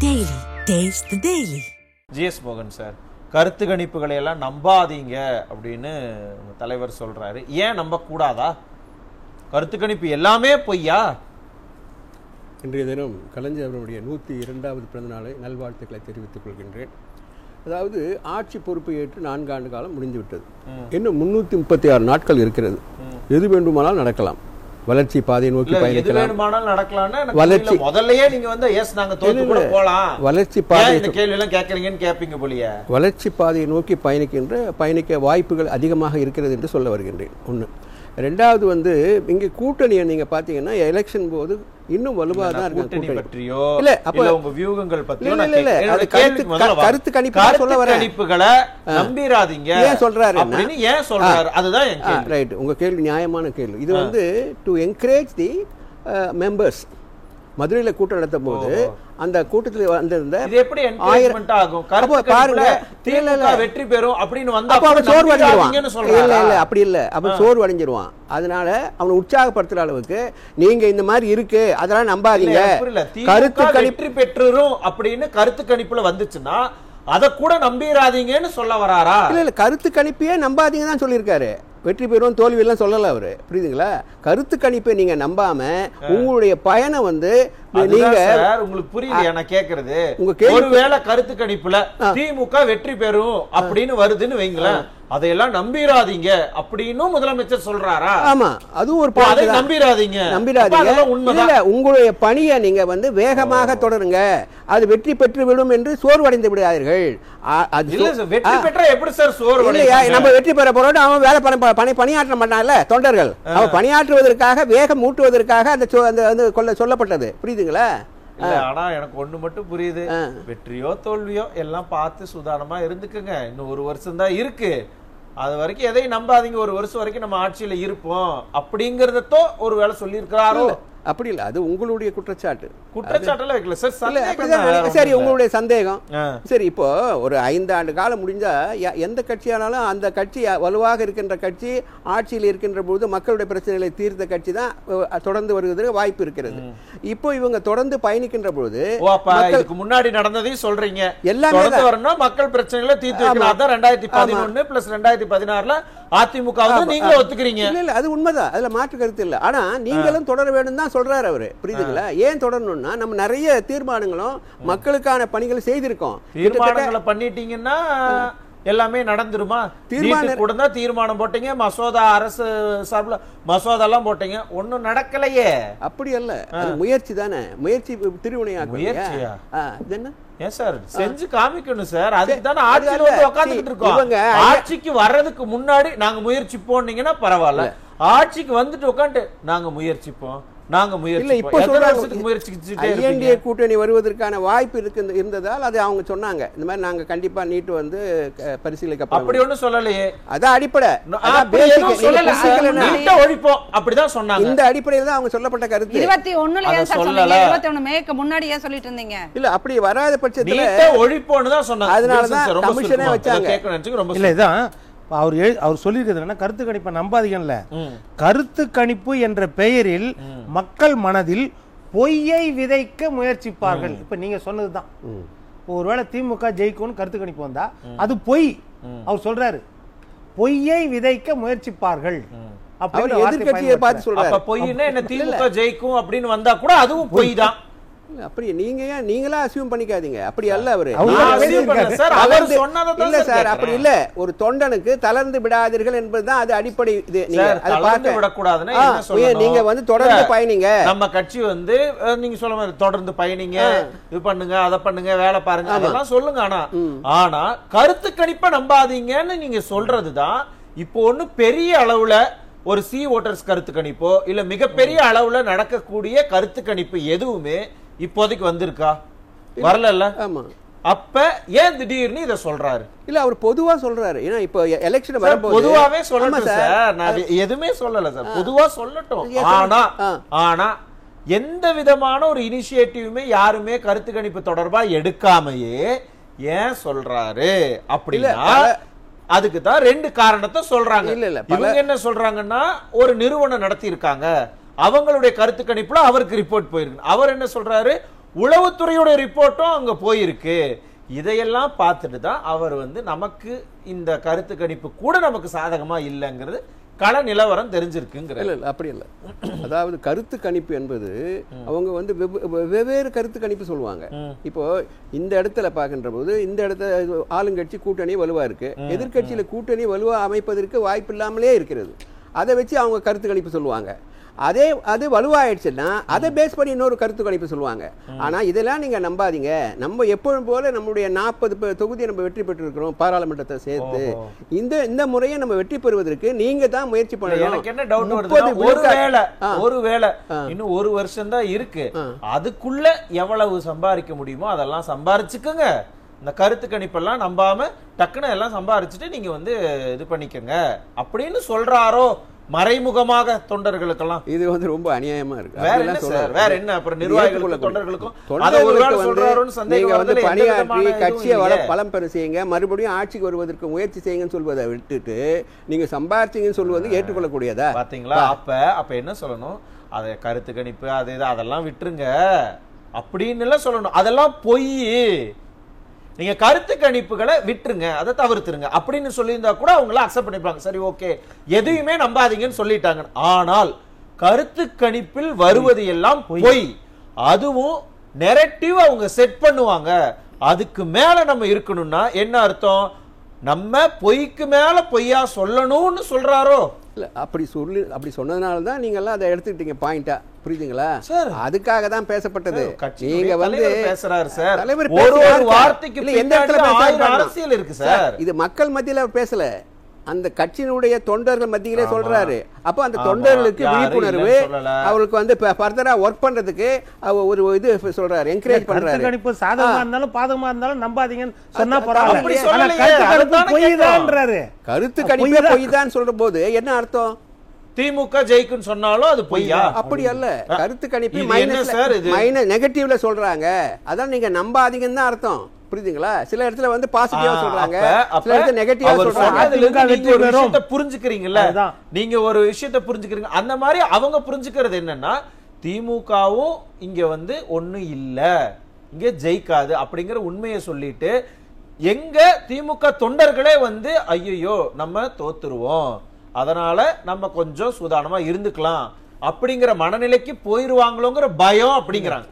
Daily. Taste the Daily. GS மோகன் sir, கருத்து கணிப்புகளை எல்லாம் நம்பாதீங்க அப்படின்னு தலைவர் சொல்றாரு. ஏன் நம்ப கூடாதா? கருத்து கணிப்பு எல்லாமே பொய்யா? இன்றைய தினம் கலைஞர் அவருடைய 102வது பிறந்த நாளை நல்வாழ்த்துக்களை தெரிவித்துக் கொள்கின்றேன். அதாவது ஆட்சி பொறுப்பை ஏற்று 4 ஆண்டு காலம் முடிந்துவிட்டது. இன்னும் 336 நாட்கள் இருக்கிறது. எது வேண்டுமானால் நடக்கலாம். வளர்ச்சி பாதையை நோக்கி பயணிக்கலாம். வளர்ச்சி முதல்லயே நீங்க வந்து எஸ் நாங்க தோத்து கூட போலாம். வளர்ச்சி பாதை இந்த கேள்வி எல்லாம் கேக்குறீங்கன்னு கேப்பீங்க போலியே. வளர்ச்சி பாதையை நோக்கி பயணிக்க வாய்ப்புகள் அதிகமாக இருக்கிறது என்று சொல்ல வருகின்றேன். ஒன்று. ரெண்டாவது வந்து இங்க கூட்டணியை நீங்க பாத்தீங்கன்னா எலெக்ஷன் போது இன்னும் வலுவாக தான் இருக்கு. கூட்டணி பற்றியோ இல்ல அப்ப உங்க வியூகங்கள் பற்றியோ கருத்து கணிப்புகளை நம்பிராதீங்க ஏன் சொல்றாரு அப்படின்னு ஏன் சொல்றாரு? அதுதான் என் கேள்வி. ரைட், உங்க கேள்வி நியாயமான கேள்வி. இது வந்து டு என்கரேஜ் தி மெம்பர்ஸ். மதுரையில் கூட்டம் நடத்தும் போது அந்த கூட்டத்தில் வந்திருந்த எப்படி என்கரேஜ்மென்ட் ஆகும்? பாருங்க, திமுக வெற்றி பெறும் அப்படின்னு வந்தா அவன் சோர்வு அடைஞ்சிருவான். இல்ல அப்படி இல்ல, அவன் சோர்வு அடைஞ்சிருவான். அதனால அவனை உற்சாகப்படுத்துற அளவுக்கு நீங்க இந்த மாதிரி இருக்கு அதெல்லாம் நம்பாதீங்க. கருத்து வெற்றி பெற்றுரும் அப்படின்னு கருத்து கணிப்புல வந்துச்சுன்னா அத கூட நம்பிராதீங்கன்னு சொல்ல வராரா? இல்ல கருத்து கணிப்பையே நம்பாதீங்க தான் சொல்லியிருக்காரு. வெற்றி பெறும் தோல்வி எல்லாம் சொல்லல அவரு. புரியுதுங்களா? கருத்து கணிப்பை நீங்க நம்பாம உங்களுடைய பயணம் வந்து நீங்க உங்களுக்கு புரியலையா நான் கேக்குறது? ஒருவேளை கருத்து கணிப்புல திமுக வெற்றி பெறும் அப்படின்னு வருதுன்னு வைங்களேன், அதையெல்லாம் நம்பிராதீங்க அப்படின்னு முதலமைச்சர் சொல்றாரா? ஆமா, அதுவும் ஒரு நம்பிராதீங்க. இல்ல, உங்களுடைய பணியை நீங்க வந்து வேகமாக தொடருங்க, அது வெற்றி பெற்று விடும் என்று சோர்வடைந்து விடாதீர்கள். வெற்றி பெற்றா எப்படி சார் சோர்வு? நம்ம வெற்றி பெற போறோம், அவன் வேலை பணியாற்ற மாட்டான்ல தொண்டர்கள். அவன் பணியாற்றுவதற்காக வேகம் ஊட்டுவதற்காக அந்த சொல்லப்பட்டது. புரியுதுங்களா? ஆனா எனக்கு ஒண்ணு மட்டும் புரியுது, வெற்றியோ தோல்வியோ எல்லாம் பார்த்து சுதாரணமா இருந்துக்குங்க. இன்னும் 1 வருஷம் தான் இருக்கு. அது வரைக்கும் எதையும் நம்பாதீங்க. 1 வருஷம் வரைக்கும் நம்ம ஆட்சியில இருப்போம் அப்படிங்கறதோ ஒரு வேலை சொல்லி இருக்கிறாரோ? அப்படி இல்ல, அது உங்களுடைய குற்றச்சாட்டு. குற்றச்சாட்டுல வைக்கல சார். சரி, உங்களுடைய சந்தேகம். சரி, இப்போ ஒரு 5 ஆண்டு காலம் முடிஞ்சா எந்த கட்சியானாலும் அந்த கட்சி வலுவாக இருக்கின்ற கட்சி ஆட்சியில் இருக்கின்ற போது மக்களுடைய பிரச்சனைகளை தீர்த்த கட்சி தான் தொடர்ந்து வருவதற்கு வாய்ப்பு இருக்கிறது. இப்போ இவங்க தொடர்ந்து பயணிக்கின்ற பொழுது முன்னாடி நடந்ததையும் சொல்றீங்க. எல்லாமே வரணும், மக்கள் பிரச்சனைகளை தீர்த்து வைக்கலாம். 2011 பிளஸ் 2016 அதிமுக நீங்களும் ஒத்துக்கிறீங்க. இல்ல, அது உண்மைதான், அதுல மாற்று கருத்து இல்ல. ஆனா நீங்களும் தொடர வேண்டும் தான் சொல்றாரு அவரு. புரியுதுங்களா? ஏன் தொடரணும்னா நம்ம நிறைய தீர்மானங்களும் மக்களுக்கான பணிகள் செய்திருக்கோம். தீர்மானங்களை பண்ணிட்டீங்கன்னா எல்லாமே நடந்துருமா? தீர்மானம் போட்டீங்க, மசோதா அரசு சார்பில் மசோதா எல்லாம் போட்டீங்க, ஒன்னும் நடக்கலையே. அப்படி அல்ல, முயற்சி தானே. முயற்சி திருவினையாக்கும். முயற்சியா? என்ன ஏன் சார் செஞ்சு காமிக்கணும் சார்? அதுக்கு தானே ஆட்சியில வந்து உட்காந்துக்கிட்டு இருக்கோம். ஆட்சிக்கு வர்றதுக்கு முன்னாடி நாங்க முயற்சி போனீங்கன்னா பரவாயில்ல. ஆட்சிக்கு வந்துட்டு உட்காந்து நாங்க முயற்சிப்போம் கூட்டணி வருவதற்கான வாய்ப்பு இருந்ததால் அது அவங்க சொன்னாங்க. இந்த மாதிரி நாங்க கண்டிப்பா நீட்டு வந்து பரிசீலிக்க அப்படி ஒண்ணு சொல்லலையே. அதான் அடிப்படை. அப்படிதான் சொன்னாங்க. இந்த அடிப்படையில் தான் அவங்க சொல்லப்பட்ட கருத்து. 21 மேக்கு முன்னாடி ஏன் சொல்லிட்டு இருந்தீங்க? இல்ல, அப்படி வராத பட்சத்துல ஒழிப்போன்னு தான் சொன்னாங்க. அதனாலதான் கமிஷனே வச்சாங்க. இல்ல, இதான் அவர் சொல்லியிருக்கிறது கருத்து கணிப்பை நம்பாதீங்கல்ல. கருத்து கணிப்பு என்ற பெயரில் மக்கள் மனதில் பொய்யை விதைக்க முயற்சிப்பார்கள். இப்ப நீங்க சொன்னதுதான். ஒருவேளை திமுக ஜெயிக்கும்னு கருத்து கணிப்பு வந்தா அது பொய். அவர் சொல்றாரு, பொய்யை விதைக்க முயற்சிப்பார்கள். எதிர்கட்சியை பார்த்து சொல்றாரு. பொய்னா என்ன? திமுக ஜெயிக்கும் அப்படின்னு வந்தா கூட அதுவும் பொய் தான். அப்படி நீங்களா அசியூம் பண்ணிக்காதீங்க. அப்படி அல்ல அவரு. இல்ல சார், அப்படி இல்ல. ஒரு தொண்டனுக்கு தளர்ந்து விடாதீர்கள் என்பதுதான் அது அடிப்படை. நீங்க வந்து தொடர்ந்து பயணிங்க. நம்ம கட்சி வந்து நீங்க சொல்ல மாதிரி தொடர்ந்து பயணிங்க, இது பண்ணுங்க, அதை பண்ணுங்க, வேலை பாருங்க, அதெல்லாம் சொல்லுங்க. ஆனா கருத்து கணிப்பை நம்பாதீங்கன்னு நீங்க சொல்றதுதான் இப்போ ஒண்ணு பெரிய அளவுல ஒரு சி ஓட்டர்ஸ் கருத்து கணிப்போ இல்ல மிகப்பெரிய அளவுல நடக்கக்கூடிய கருத்து கணிப்பு எதுவுமே இப்போதைக்கு வந்திருக்கா? வரல. ஆமா. அப்ப ஏன் திடீர்னு இத சொல்றாரு? இல்ல, அவர் பொதுவா சொல்றாரு. ஏன்னா இப்போ எலெக்ஷன் வரும்போது பொதுவாவே சொல்லணும் சார். நான் எதுவுமே சொல்லல சார், பொதுவா சொல்லட்டும். ஆனா எந்த விதமான ஒரு இனிஷியேட்டிவுமே யாருமே கருத்து கணிப்பு தொடர்பா எடுக்காமையே ஏன் சொல்றாரு அப்படின்னா அதுக்கு தான் 2 காரணத்தை சொல்றாங்க. இவங்க என்ன சொல்றாங்கன்னா, ஒரு நிறுவனம் நடத்தி இருக்காங்க, அவங்களுடைய கருத்து கணிப்புல அவருக்கு ரிப்போர்ட் போயிருக்கு. அவர் என்ன சொல்றாரு, உளவுத்துறையோட ரிப்போர்ட்டும் அங்க போயிருக்கு. இதையெல்லாம் பார்த்துட்டு தான் அவர் வந்து நமக்கு இந்த கருத்து கணிப்பு கூட நமக்கு சாதகமா இல்லைங்கிறது கள நிலவரம் தெரிஞ்சிருக்குங்கிற. இல்ல அப்படி இல்லை. அதாவது கருத்து கணிப்பு என்பது அவங்க வந்து வெவ்வேறு கருத்து கணிப்பு சொல்லுவாங்க. இப்போ இந்த இடத்துல பார்க்கின்ற போது இந்த இடத்துல ஆளுங்கட்சி கூட்டணி வலுவா இருக்கு, எதிர்கட்சியில கூட்டணி வலுவா அமைப்பதற்கு வாய்ப்பு இல்லாமலே இருக்கிறது. அதை வச்சு அவங்க கருத்து கணிப்பு சொல்லுவாங்க. அது வலுவாயிடுச்சுன்னா அதை பேஸ் பண்ணி இன்னொரு கருத்து கணிப்பு சொல்லுவாங்க. ஆனா இதெல்லாம் நீங்க நம்பாதீங்க. நம்ம எப்பொழுதும் போல நம்முடைய 40 தொகுதியை நம்ம வெற்றி பெற்றிருக்கிறோம் பாராளுமன்றத்தை சேர்த்து. இந்த முறையை நம்ம வெற்றி பெறுவதற்கு நீங்க தான் முயற்சி பண்ணணும். எனக்கு என்ன டவுட் ஒருவேளை இன்னும் 1 வருஷம் தான் இருக்கு, அதுக்குள்ள எவ்வளவு சம்பாதிக்க முடியுமோ அதெல்லாம் சம்பாரிச்சுக்குங்க. இந்த கருத்து கணிப்பெல்லாம் நம்பாம டக்குன்னு எல்லாம் சம்பாரிச்சுட்டு நீங்க வந்து இது பண்ணிக்கங்க அப்படின்னு சொல்றாரோ மறைமுகமாக தொண்டர்களுக்கெல்லாம். இது வந்து ரொம்ப அநியாயமா இருக்கு. வேற என்ன அப்புறம் நிர்வாகிகளுக்கும் தொண்டர்களுக்கும் நீங்க வந்து பணியாற்றி கட்சியை பலம் பெற செய்யுங்க, மறுபடியும் ஆட்சிக்கு வருவதற்கு முயற்சி செய்யுங்கன்னு சொல்வதை விட்டுட்டு நீங்க சம்பாரிச்சீங்கன்னு சொல்வது ஏற்றுக்கொள்ளக்கூடியதா? பாத்தீங்களா? அப்ப என்ன சொல்லணும், அதை கருத்து கணிப்பு அது அதெல்லாம் விட்டுருங்க அப்படின்னு எல்லாம் சொல்லணும். அதெல்லாம் பொய். நீங்க கருத்து கணிப்புகளை விட்டுருங்க, அதை தவிர்த்துருங்க அப்படின்னு சொல்லியிருந்தா கூட அவங்கள அக்செப்ட் பண்ணிப்பாங்க. சரி ஓகே எதையுமே நம்பாதீங்கன்னு சொல்லிட்டாங்க. ஆனால் கருத்து கணிப்பில் வருவது எல்லாம் பொய். அதுவும் நெரட்டிவ் அவங்க செட் பண்ணுவாங்க. அதுக்கு மேல நம்ம இருக்கணும்னா என்ன அர்த்தம்? நம்ம பொய்க்கு மேல பொய்யா சொல்லணும்னு சொல்றாரோ? அப்படி சொன்னதுனால தான் நீங்க எல்லாம் அதை எடுத்துக்கிட்டீங்க பாயிண்டா. புரியுதுங்களா? அதுக்காக தான் பேசப்பட்டது. நீங்க வந்து பேசுறாரு சார், ஒரு வார்த்தைக்கு எந்த இடத்துல அரசியல் இருக்கு சார். இது மக்கள் மத்தியில பேசல, அந்த கட்சியினுடைய தொண்டர்கள் மத்தியிலே சொல்றாரு. அப்போ அந்த தொண்டர்களுக்கு விழிப்புணர்வு, அவருக்கு வந்து ஃபர்தரா ஒர்க் பண்றதுக்கு ஒரு இது சொல்றாரு, என்கரேஜ் பண்றாரு. கணிப்பு சாதகமா இருந்தாலும் பாதகமா இருந்தாலும் நம்பாதீங்கன்னு சொன்னா பரவாயில்ல. கருத்து கணிப்பு பொய் தான் சொல்ற போது என்ன அர்த்தம்? திமுக ஜெயிக்குன்னு சொன்னாலும் அது பொய்யா? அப்படி அல்ல. கருத்து கணிப்பு மைனஸ் நெகட்டிவ்ல சொல்றாங்க, அதான் நீங்க நம்பாதீங்கன்னு தான் அர்த்தம். புரியுதுங்களா? சில இடத்துல வந்து பாசிட்டிவா சொல்றாங்க, சில இடத்துல நெகட்டிவா சொல்றாங்க. புரிஞ்சுக்கிறீங்கல்ல, நீங்க ஒரு விஷயத்தை புரிஞ்சுக்கிறீங்க. அந்த மாதிரி அவங்க புரிஞ்சுக்கிறது என்னன்னா திமுகவும் இங்க வந்து ஒண்ணு இல்ல, இங்க ஜெயிக்காது அப்படிங்கிற உண்மையை சொல்லிட்டு எங்க திமுக தொண்டர்களே வந்து ஐயோ நம்ம தோத்துருவோம், அதனால நம்ம கொஞ்சம் சூதானமா இருந்துக்கலாம் அப்படிங்கிற மனநிலைக்கு போயிருவாங்களோங்கிற பயம் அப்படிங்கிறாங்க.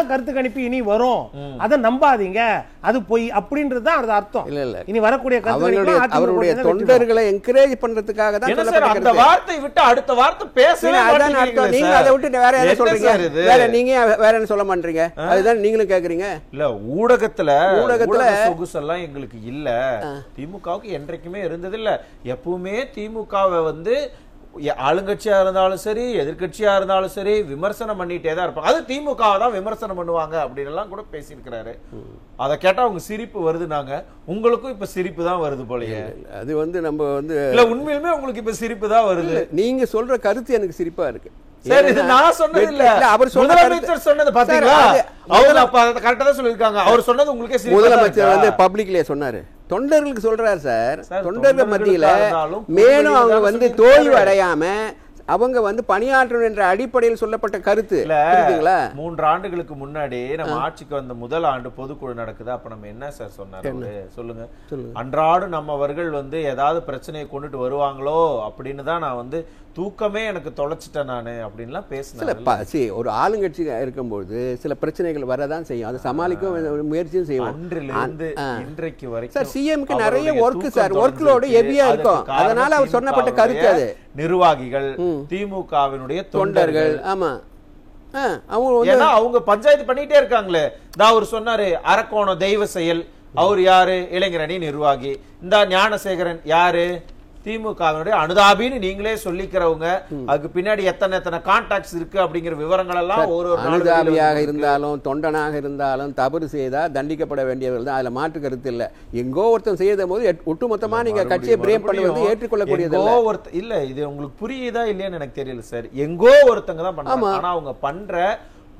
கருத்து கணிப்பு இனி வரும், அதை நம்பாதீங்க, அது பொய் அப்படின்றது தான் அர்த்தம். இனி வரக்கூடிய அவருடைய தொண்டர்களை என்கரேஜ் பண்றதுக்காக தான் அந்த வார்த்தை விட்டு அடுத்த வார்த்தை பேசவே அர்த்தம். நீங்க அதை விட்டு வேற என்ன சொல்றீங்க? வேற நீங்க வேற என்ன சொல்ல மாட்டீங்க? அதுதான் நீங்களும் கேக்குறீங்க. இல்ல ஊடகத்துல சொகுசெல்லாம் எங்களுக்கு இல்ல, திமுகவுக்கு என்றைக்குமே இருந்தது இல்ல. எப்பவுமே திமுகவை வந்து ஆளுங்கட்சியா இருந்தாலும் சரி எதிர்கட்சியா இருந்தாலும் சரி விமர்சனம் பண்ணிட்டே தான் இருப்பாங்க. அது திமுகவை தான் விமர்சனம் பண்ணுவாங்க அப்படின்னு எல்லாம் கூட பேசியிருக்கிறாரு. அதை கேட்டா உங்க சிரிப்பு வருது. நாங்க உங்களுக்கும் இப்ப சிரிப்பு தான் வருது போலயே. அது வந்து நம்ம வந்து இல்ல உண்மையிலுமே உங்களுக்கு இப்ப சிரிப்பு தான் வருது. நீங்க சொல்ற கருத்து எனக்கு சிரிப்பா இருக்கு. சரி, இது நான் சொன்னது இல்ல, அவர் முதலமைச்சர் சொன்னது பாத்தீங்களா? அவர் அப்ப கரெக்ட்டா தான் சொல்லிருக்காங்க. அவர் சொன்னது உங்களுக்கே சிரிப்பு. முதலமைச்சர் வந்து பப்ளிக்லயே சொன்னாரு, தொண்டர்களுக்கு சொல்றாரு சார். தொண்டர்கள் மத்தியில மேலும் அவங்க வந்து தோல்வி அடையாம அவங்க வந்து பணியாற்றணும் என்ற அடிப்படையில் சொல்லப்பட்ட கருத்து. 3 ஆண்டுகளுக்கு முன்னாடி நம்ம ஆட்சிக்கு வந்த முதல் ஆண்டு பொதுக்குழு நடக்குது. அப்ப நம்ம என்ன சார் சொன்னாரு சொல்லுங்க? அன்றாடம் நம்மவர்கள் வந்து ஏதாவது பிரச்சனையை கொண்டுட்டு வருவாங்களோ அப்படின்னு தான் நான் வந்து தூக்கமே எனக்கு தொலைச்சிட்டேன் நானு அப்படின்லாம் பேசினேன். ஒரு ஆளுங்கட்சி இருக்கும்போது சில பிரச்சனைகள் வரதான் செய்யும், அதை சமாளிக்க முயற்சியும் செய்வோம். அன்றிலிருந்து இன்றைக்கு வரைக்கும் சார் சிஎம்க்கு நிறைய ஒர்க் சார், ஒர்க் லோடு ஹெவியா இருக்கும். அதனால அவர் சொன்னப்பட்ட கருத்து அது. நிர்வாகிகள் திமுகவினுடைய தொண்டர்கள், ஆமா அவங்க பஞ்சாயத்து பண்ணிட்டே இருக்காங்களே. அவர் சொன்னாரு அரக்கோணம் தெய்வ செயல், அவர் யாரு? இளைஞரணி நிர்வாகி. இந்த ஞானசேகரன் யாரு? திமுகவினுடைய அனுதாபின்னு நீங்களே சொல்லிக்கிறவங்க. அதுக்கு பின்னாடி எத்தனை கான்டாக்ட்ஸ் இருக்கு அப்படிங்கிற விவரங்கள் எல்லாம் ஒரு அனுதாபியாக இருந்தாலும் தொண்டனாக இருந்தாலும் தவறு செய்தா தண்டிக்கப்பட வேண்டியவர்கள் தான். அதுல மாற்று கருத்து இல்ல. எங்கோ ஒருத்தன் செய்த போது ஒட்டுமொத்தமா நீங்க கட்சியை பிரேம் பண்ணுவது ஏற்றுக்கொள்ளக்கூடியது இல்ல. இது உங்களுக்கு புரியுதா இல்லையான்னு எனக்கு தெரியல சார். எங்கோ ஒருத்தங்க தான் பண்றாங்க. ஆனா அவங்க பண்ற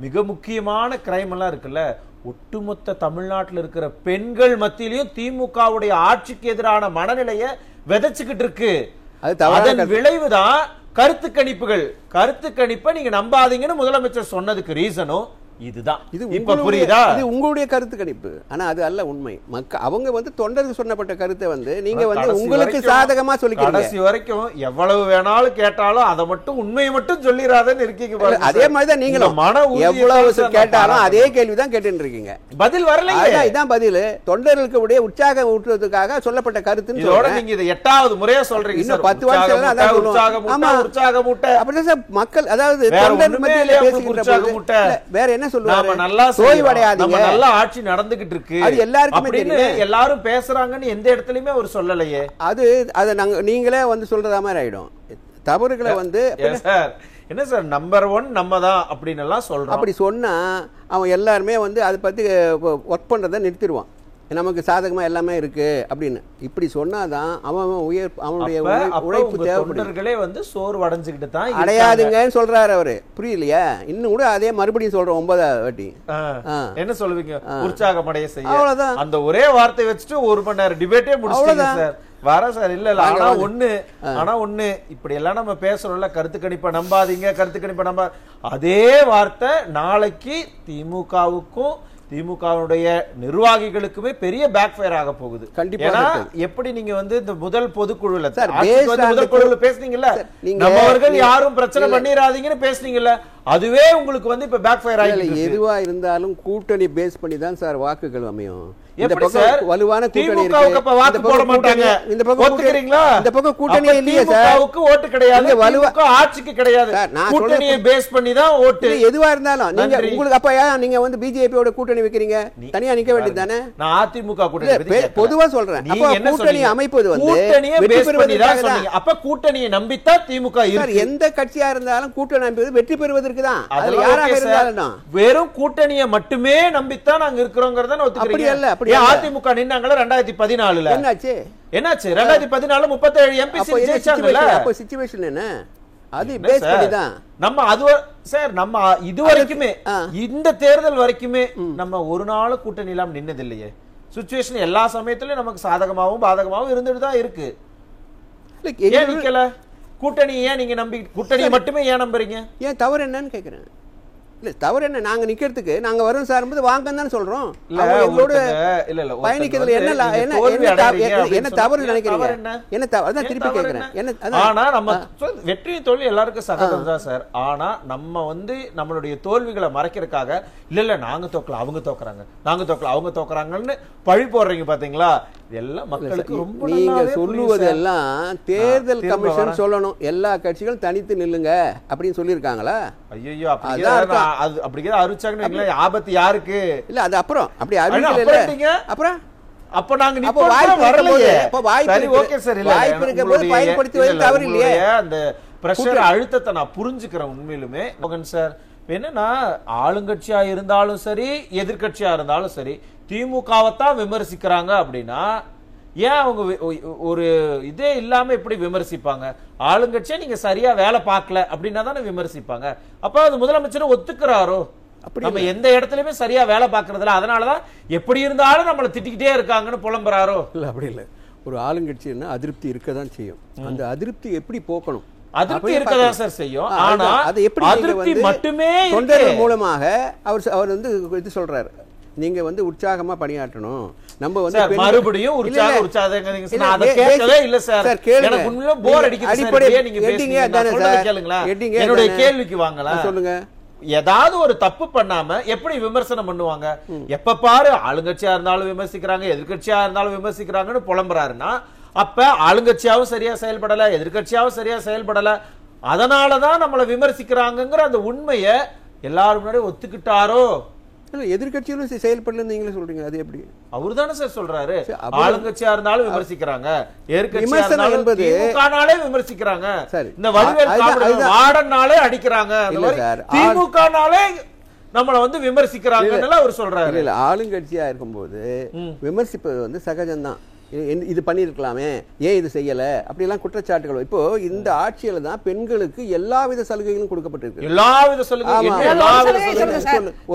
மிக முக்கியமான கிரைம் எல்லாம் இருக்குல்ல, ஒட்டுமொத்த தமிழ்நாட்டில் இருக்கிற பெண்கள் மத்தியிலையும் திமுகவுடைய ஆட்சிக்கு எதிரான மனநிலையை விதைச்சுக்கிட்டு இருக்கு. அதன் விளைவுதான் கருத்து கணிப்பை நீங்க நம்பாதீங்கன்னு முதலமைச்சர் சொன்னதுக்கு ரீசனும் இதுதான். இது இப்ப புரியுதா? இது உங்களுடைய கருத்து கணிப்பு. ஆனா அது அல்ல உண்மை. அவங்க வந்து தொண்டருக்கு சொன்னப்பட்ட கருத்தை வந்து நீங்க வந்து உங்களுக்கு சாதகமா சொல்லிக்கிறீங்க. கடைசி வரைக்கும் எவ்வளவு வேணாலும் கேட்டாலும் அதை மட்டும் உண்மையை மட்டும் சொல்லிராதன்னு இருக்கீங்க பாருங்க. அதே மாதிரி தான் நீங்களும் எவ்வளவு கேட்டாலும் அதே கேள்விதான் கேட்டுட்டு இருக்கீங்க. பதில் வரலையே. இதான் பதில். தொண்டர்களுக்கு உடைய உற்சாகம் ஊட்டுறதுக்காக சொல்லப்பட்ட கருத்துன்னு சொல்றேன். நீங்க இது 8வது முறையா சொல்றீங்க. இன்னும் 10 வருஷம் அதான் சொல்லுவோம். உற்சாக மூட்டை அப்படிதான் சார் மக்கள், அதாவது தொண்டர் மத்தியில பேசிக்கிட்ட போது வேற என்ன சொல்லுவாங்க? நல்லா சோய்வடையாதீங்க, நல்லா ஆட்சி நடந்துகிட்டு இருக்கு, அது எல்லாருக்குமே தெரியும். எல்லாரும் பேசுறாங்கன்னு எந்த இடத்துலயுமே அவர் சொல்லலையே. அது நீங்களே வந்து சொல்றதா மாதிரி ஆயிடும். தவறுகளை வந்து என்ன சார் நம்பர் 1 நம்ம தான் அப்படின்னு எல்லாம் சொல்றோம். அப்படி சொன்னா அவன் எல்லாருமே வந்து அதை பத்தி ஒர்க் பண்றதை நிறுத்திடுவான். நமக்கு சாதகமா எல்லாமே இருக்கு அப்படின்னு இப்படி சொன்னாதான் அவனுடைய உழைப்பு தேவைப்படுறே வந்து சோறு அடைஞ்சுக்கிட்டு தான் அடையாதுங்கன்னு சொல்றாரு அவரு. புரியலையா? இன்னும் கூட அதே மறுபடியும் சொல்றோம் 9வது வாட்டி. என்ன சொல்லுவீங்க? உற்சாகம் அடைய செய்ய. அவ்வளவுதான். அந்த ஒரே வார்த்தை வச்சுட்டு 1 மணி நேரம் டிபேட்டே முடிச்சிட்டீங்க சார். வர சார் இல்ல ஆனா ஒண்ணு இப்படி எல்லாம் நம்ம பேசுறோம்ல, கருத்து கணிப்பை நம்பாதீங்க. அதே வார்த்தை நாளைக்கு திமுகவுடைய நிர்வாகிகளுக்குமே பெரிய பேக் ஃபயர் ஆக போகுது. ஏன்னா எப்படி நீங்க வந்து இந்த முதல் பொதுக்குழுல பேசுனீங்கல்ல, நம்மவர்கள் யாரும் பிரச்சனை பண்ணிராதீங்கன்னு பேசுனீங்கல்ல, அதுவே உங்களுக்கு வந்து இப்ப பேக் ஃபயர் ஆயிடுச்சு. எதுவா இருந்தாலும் கூட்டணி பேஸ் பண்ணி தான் சார் வாக்குகள் அமையும். இந்த பக்கம் வலுவான கூட்டணி இருக்கு, வாக்கு போட மாட்டாங்க. இந்த பக்கம் ஒத்துக்கிறீங்களா? இந்த பக்கம் கூட்டணி இல்லையே சார். திமுகவுக்கு ஓட்டு கிடையாது, திமுக ஆட்சிக்கு கிடையாது. கூட்டணியை பேஸ் பண்ணி தான் ஓட்டு. எதுவா இருந்தாலும் நீங்க உங்களுக்கு அப்ப நீங்க வந்து பிஜேபியோட கூட்டணி வைக்கிறீங்க, தனியா நிக்க வேண்டியது தானே? நான் அதிமுக கூட்டணி பொதுவா சொல்றேன். அப்ப கூட்டணி அமைப்பது வந்து கூட்டணியை பேஸ் பண்ணி தான் சொன்னீங்க. அப்ப கூட்டணியை நம்பித்தான் திமுக இருக்கு. எந்த கட்சியா இருந்தாலும் கூட்டணி அமைப்பது வெற்றி பெறுவதற்கு தான். அதுல யாராக இருந்தாலும் வெறும் கூட்டணியை மட்டுமே நம்பித்தான் நாங்க இருக்கிறோம்ங்கறத ஒத்துக்கிறீங்க. அதிமுக நின்னாங்களா 2014ல? என்னாச்சு 2014 37 எம்பிசி ஜெயிச்சாங்கல்ல. அப்ப சிச்சுவேஷன் என்ன? அது பேஸ் பண்ணி தான் நம்ம அது சார் நம்ம இதுவரைக்குமே இந்த தேர்தல் வரைக்குமே நம்ம ஒரு நாள் கூட்டணி இல்லாம நின்னது இல்லையே. சிச்சுவேஷன் எல்லா சமயத்திலயும் நமக்கு சாதகமாவும் பாதகமாவும் இருந்துட்டு தான் இருக்கு. ஏன் நிக்கல கூட்டணி? ஏன் நீங்க நம்பி கூட்டணியை மட்டுமே ஏன் நம்புறீங்க? ஏன் தவறு என்னன்னு கேக்குறேன். இல்ல தவறு என்ன? நாங்க நிக்கிறதுக்கு நாங்க வரும் சாரும்போது வாங்கன்னு தானே சொல்றோம். எங்களோட பயணிக்கிறதுல என்ன தவறு நினைக்கிறீங்க? என்ன தவறு? அதான் திருப்பி கேக்குறேன். ஆனா நம்ம வெற்றி தோல்வி எல்லாருக்கும் சகஜம் தான் சார். ஆனா நம்ம வந்து நம்மளுடைய தோல்விகளை மறைக்கிறதுக்காக இல்ல நாங்க தோக்கல அவங்க தோக்குறாங்க, நாங்க தோக்கல அவங்க தோக்குறாங்கன்னு பழி போடுறீங்க பாத்தீங்களா? இதெல்லாம் மக்களுக்கு ரொம்ப நீங்க சொல்லுவதெல்லாம் தேர்தல் கமிஷன் சொல்லணும். எல்லா கட்சிகளும் தனித்து நில்லுங்க அப்படின்னு சொல்லியிருக்காங்களா? ஐயோ அப்படியே அறிவிச்சாங்கன்னு ஆபத்து யாருக்கு? இல்ல அது அப்புறம் அப்படி அறிவிக்கல. அப்புறம் அப்ப நாங்க அந்த பிரஷர் அழுத்தத்தை நான் புரிஞ்சுக்கிறேன் உண்மையிலுமே. மோகன் சார் என்னன்னா ஆளுங்கட்சியா இருந்தாலும் சரி எதிர்கட்சியா இருந்தாலும் சரி திமுகவைத்தான் விமர்சிக்கிறாங்க அப்படின்னா ஏன் அவங்க ஒரு இதே இல்லாம எப்படி விமர்சிப்பாங்க? ஆளுங்கட்சியா நீங்க சரியா வேலை பார்க்கல அப்படின்னா தானே விமர்சிப்பாங்க. அப்ப அது முதலமைச்சர் ஒத்துக்கிறாரோ? நம்ம எந்த இடத்துலயுமே சரியா வேலை பார்க்கறதுல அதனாலதான் எப்படி இருந்தாலும் நம்மளை திட்டிக்கிட்டே இருக்காங்கன்னு புலம்புறாரோ? இல்ல அப்படி இல்ல. ஒரு ஆளுங்கட்சின்னா அதிருப்தி இருக்கதான் செய்யும். அந்த அதிருப்தி எப்படி போக்கணும்? அதிருப்தி இருக்கதான் சார் செய்யும். ஆனா அது எப்படி அதிருப்தி மட்டுமே தொண்டர்கள் மூலமாக அவர் வந்து இது சொல்றாரு, நீங்க வந்து உற்சாகமா பணியாற்றணும். நம்ம வந்து மறுபடியும் என்னுடைய கேள்விக்கு வாங்கலாம் சொல்லுங்க. ஏதாவது ஒரு தப்பு பண்ணாம எப்படி விமர்சனம் பண்ணுவாங்க? எப்ப பாரு ஆளுங்கட்சியா இருந்தாலும் விமர்சிக்கிறாங்க, எதிர்கட்சியா இருந்தாலும் விமர்சிக்கிறாங்கன்னு புலம்புறாருன்னா அப்ப ஆளுங்கட்சியாவும் சரியா செயல்படல, எதிர்கட்சியாவும் சரியா செயல்படல, அதனாலதான் நம்மளை விமர்சிக்கிறாங்கிற அந்த உண்மையை எல்லாரும் முன்னாடி ஒத்துக்கிட்டாரோ? எதிர்கட்சியிலும் செயல்படல நீங்களே சொல்றீங்க. அது எப்படி? அவரு தானே சார் சொல்றாரு ஆளுங்கட்சியா இருந்தாலும் விமர்சிக்கிறாங்க, எதிர்கட்சியா என்பது திமுகனாலே விமர்சிக்கிறாங்க, இந்த வடிவேல் வாடனாலே அடிக்கிறாங்க, திமுகனாலே நம்மள வந்து விமர்சிக்கிறாங்கன்னு அவர் சொல்றாரு. இல்ல ஆளுங்கட்சியா இருக்கும்போது விமர்சிப்பது வந்து சகஜம்தான். இது பண்ணியிருக்கலாமே, ஏன் இது செய்யல, அப்படிலாம் குற்றச்சாட்டுகள். இப்போ இந்த ஆட்சியில தான் பெண்களுக்கு எல்லாவித சலுகைகளும் கொடுக்கப்பட்டிருக்கு. எல்லாவித சலுகையும்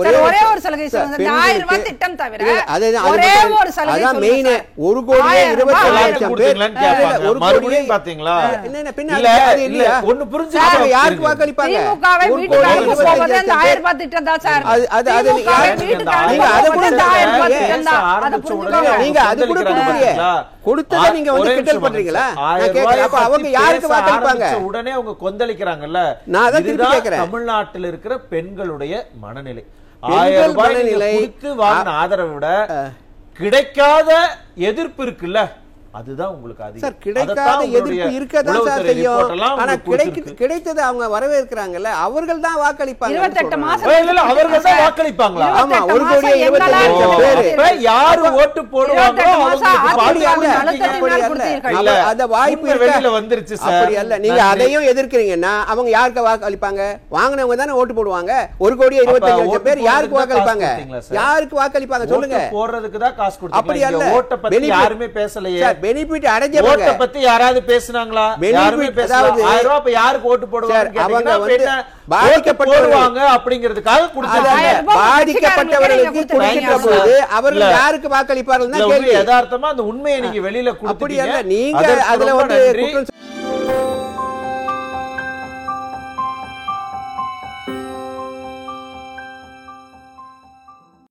ஒரே ஒரு சலுகை சொல்லுங்க. 1000 ரூபாய் திட்டம் தவிர ஒரே ஒரு சலுகை அதான் மெயின். 1 கோடியே 20 லட்சம் பேர் மறுபடியும் பாத்தீங்களா? என்ன பின்ன அது இல்ல ஒன்னு புரிஞ்சுங்க. யாருக்கு வாக்களிப்பாங்க? திமுகவை வீட்டுக்கு போவது அந்த 1000 ரூபாய் திட்டம் தான் சார். அது நீங்க அது கூட நீங்க அது கூட கொடுத்தத நீங்க வந்து கிண்டல் பண்றீங்களா? நான் கேக்குறேன், அப்ப அவங்க யாருக்கு வாக்களிப்பாங்க? உடனே அவங்க கொந்தளிக்கிறாங்கல்ல. நான் அத திருப்பி கேக்குறேன். தமிழ்நாட்டில் இருக்கிற பெண்களுடைய மனநிலை 1000 ரூபாய் கொடுத்து வாங்கின ஆதரவை விட கிடைக்காத எதிர்ப்பு இருக்குல்ல, அதுதான் உங்களுக்கு அதிகம். சார், கிடைக்காத எதிர்ப்பு இருக்கதான் சார் செய்யும். ஆனா கிடைத்தது அவங்க வரவேற்கிறாங்கல்ல, அவர்கள் தான் வாக்களிப்பாங்க. 28 மாசம் இல்ல அவர்கள் தான் வாக்களிப்பாங்களா? ஆமா, 1 கோடி 20 லட்சம் பேர் யாரு ஓட்டு போடுவாங்க இல்ல, அத வாய்ப்பு வெளியில வந்துருச்சு சார். அப்படி அல்ல, நீங்க அதையும் எதிர்க்கிறீங்கன்னா அவங்க யாருக்கு வாக்களிப்பாங்க? வாங்குனவங்க தானே ஓட்டு போடுவாங்க. 1 கோடி 25 லட்சம் பேர் யாருக்கு வாக்களிப்பாங்க? யாருக்கு வாக்களிப்பாங்க சொல்லுங்க. போடுறதுக்கு தான் காசு கொடுத்தீங்க. அப்படி அல்ல, ஓட்ட பத்தி யாருமே பேசலையே. பெனிஃபிட் அடைஞ்சவங்க ஓட்ட பத்தி யாராவது பேசுனாங்களா? யாருமே பேசல. 1000 ரூபாய் இப்ப யாருக்கு ஓட்டு போடுவாங்க? அவங்க வந்து பாதிக்கப்பட்டவங்க அப்படிங்கிறதுக்காக கொடுத்தாங்க. பாதிக்கப்பட்டவர்களுக்கு கொடுக்கிற போது அவர்கள் யாருக்கு வாக்களிப்பார்கள் தான் கேள்வி. யதார்த்தமா அந்த உண்மையை நீங்க வெளியில கொடுத்தீங்க. அப்படி அல்ல, நீங்க அதுல வந்து